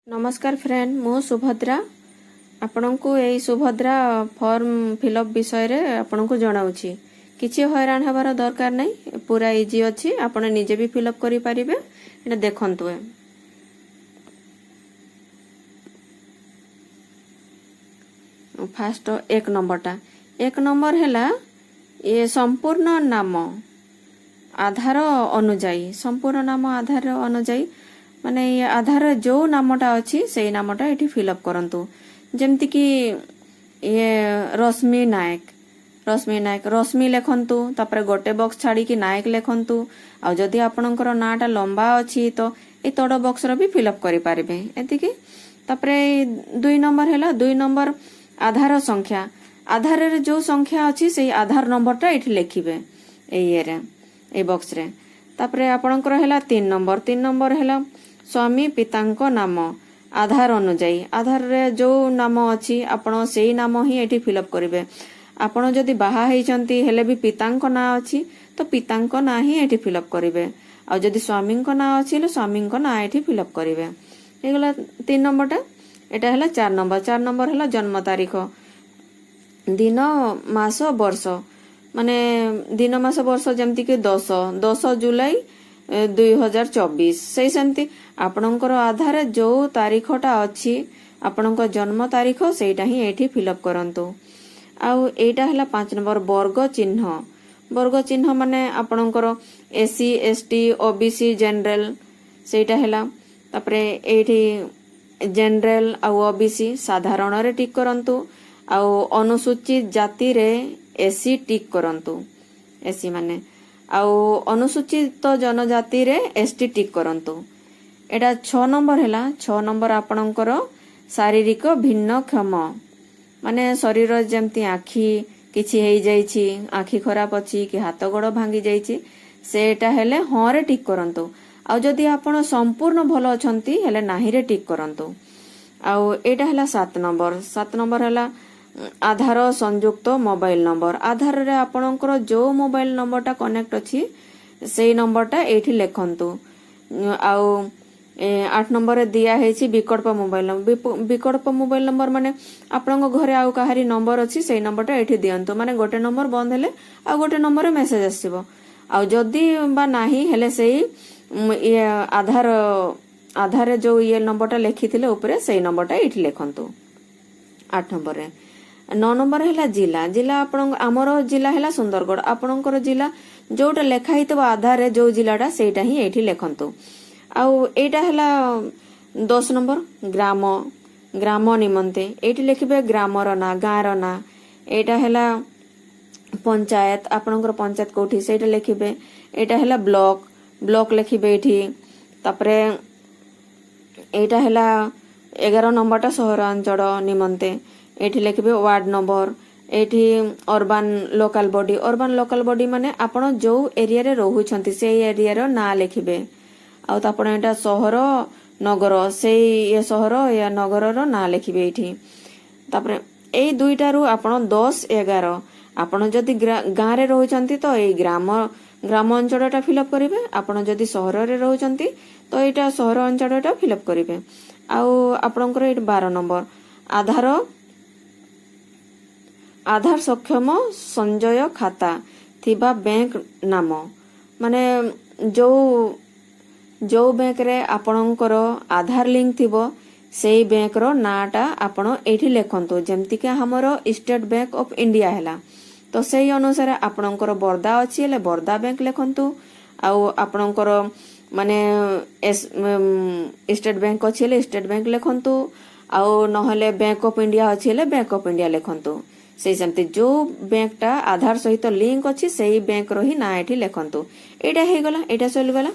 नमस्कार फ्रेंड मु सुभद्रा आपण को यही सुभद्रा फॉर्म फिलअप विषय रे आपण को जणाउछि किछि हैरान हबार दरकार नहीं पूरा इजी अछि आपण निजे भी फिलअप करि परिबे एटा देखंतु फास्ट एक नंबर हैला ये संपूर्ण नाम आधार अनुजाई संपूर्ण नाम आधार अनुजाई माने ये आधार जो नामटा अच्छी से नामटा ये फिलअप करंतु जेमती कि ये रश्मि नायक रश्मि लेखंतु तापर गोटे बॉक्स छाड़ी कि नायक लेखंतु आ जदि आपणकर नाटा लंबा अच्छी तो ये तड़ बॉक्स रो भी फिलअप करि पारिबे एतिकी तापर 2 नंबर हैला 2 नंबर आधार संख्या आधार रे जो संख्या अच्छी से आधार नंबरटा ये लिखिबे ए बॉक्स रे तापर आपणकर हैला 3 नंबर हैला स्वामी पितांको नाम आधार अनुजाई आधार रे जो नाम अच्छी आपण सेई नाम ही एठी फिलअप करिवे आपण जदि बाहा हेचंती हेले भी पितांको ना अच्छी तो पितांको ना ही एठी फिलअप करिवे आ जदि स्वामींको ना अच्छी ले स्वामींको ना एठी फिलअप करिवे एगला 3 नंबरटा एटा हैला 4 नंबर हैला जन्म तारीख दिन मास वर्ष माने दिन मास वर्ष जेमती कि 10 जुलाई 2024 से सेमती आपणकर आधार जो तारीखटा अच्छी आपणकर जन्म तारीख सेटा ही एठी फिलअप करंतु आउ एटा हैला 5 नंबर वर्ग चिन्ह माने आपणकर एससी एसटी ओबीसी जनरल सेटा हैला तापरे एठी जनरल आउ ओबीसी साधारण रे टिक करंतु आउ अनुसूचित जाति रे एससी टिक करंतु एससी माने आउ अनुसूचित जनजाति रे एसटी टिक करंतु एटा 6 नंबर हैला 6 नंबर आपणकर शारीरिक भिन्नक्षम माने शरीर जेमती आखी किछि हेई जाईछि आखी खराब अछि कि हाथ गोड़ भांगी जाईछि सेटा हेले हां रे टिक करंतु आउ जदि आपण संपूर्ण भलो अछंती हेले नाही रे टिक करंतु आउ एटा हैला 7 नंबर हैला आधार संयुक्त मोबाइल नंबर आधार रे आपणकर जो मोबाइल नंबरटा कनेक्ट अछि सेई नंबरटा एठी लेखंतु आउ 8 नंबर रे दिया हेछि विकल्प मोबाइल नंबर माने आपणको घरे आउ काहारी नंबर अछि सेई नंबरटा एठी दियंतु माने गोटे नंबर बंद हेले आ गोटे नंबर रे मेसेज आसीबो आउ जदी बा नाही हेले सेई ये आधार रे जो ये नंबरटा लेखिथिले ऊपरे सेई नंबरटा एठी लेखंतु 8 नंबर रे 9 नंबर हैला जिला आपण हमर जिला हैला सुंदरगढ़ आपणकर जिला जोटा लेखा हितबो आधार रे जो जिलाटा सेटा ही एठी लेखंतु आउ एटा हैला 10 नंबर ग्राम निमंते एठी लिखिबे ग्रामर ना गाँर ना एटा हैला पंचायत आपणकर पंचायत कोठी सेटा लिखिबे एटा हैला ब्लॉक लिखिबे एठी तापरे एटा हैला 11 नंबरटा सहरांचल निमंते एठी लिखिबे वार्ड नंबर एठी अर्बन लोकल बॉडी माने आपण जो एरिया रे रहउछंती से एरिया रो ना लिखिबे आ तापण एटा शहर नगर से ये शहर या नगर रो ना लिखिबे एठी तापरे एई दुईटा रु आपण 10 11 आपण जदी गाँ रे रहउछंती तो एई ग्राम अंचलटा फिलअप करिवे आपण जदी शहर रे रहउछंती तो एटा शहर अंचलटा फिलअप करिवे आउ आपणकर एट 12 नंबर आधार सक्षम संचय खाता थिबा बैंक नाम माने जो बैंक रे आपणकर आधार लिंक थिबो सेई बैंक रो नाटा आपण एठी लेखंतु जेमति के हमरो स्टेट बैंक ऑफ इंडिया हैला तो सेई अनुसार आपणकर बर्दा अछि ले बर्दा बैंक लेखंतु आउ आपणकर माने स्टेट बैंक अछि ले स्टेट बैंक लेखंतु आउ नहले बैंक ऑफ इंडिया अछि ले बैंक ऑफ इंडिया लेखंतु से सेमते जो बैंकटा आधार सहित लिंक अछि सेई बैंक रो ही ना एठी लेखंतु एटा हे गला एटा सॉल्व गला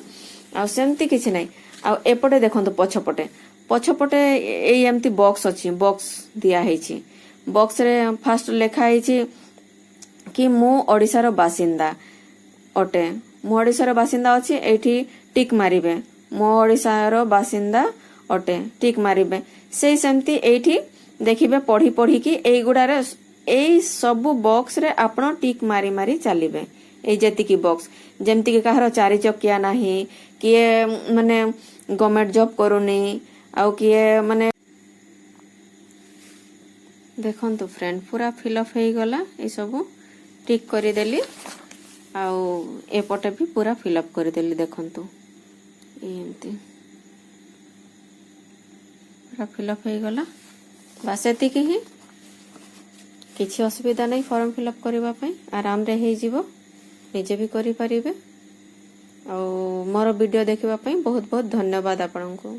आ सेमती किछि नै आ एपटे देखंतु पछपटे एई एमती बॉक्स अछि बॉक्स दिया हेछि बॉक्स रे फर्स्ट लेखा हेछि कि मु ओडिसा रो बासिंदा अटे मु ओडिसा रो बासिंदा अछि एठी टिक मारिबे मु ओडिसा रो बासिंदा अटे टिक मारिबे सेई सेमती एठी देखिबे पढ़ी कि एई गुडारे एई सब बॉक्स रे आपण टिक मारी चलिबे एई जेति की बॉक्स जेमती कि कहार 4 चकिया नाही कि माने गवर्नमेंट जॉब करूनी आउ किए माने देखंतु फ्रेंड पूरा फिलअप हो गला ए सब टिक कर देली आउ एपटे भी पूरा फिलअप कर देली देखंतु एमती पूरा फिलअप हो गला बस एतिकी ही किसी असुविधा नहीं फॉर्म फिलअप करबा पई आराम रे हे जीवो निजे भी करि परिबे और मोर वीडियो देखिबा पई बहुत बहुत धन्यवाद आपनको।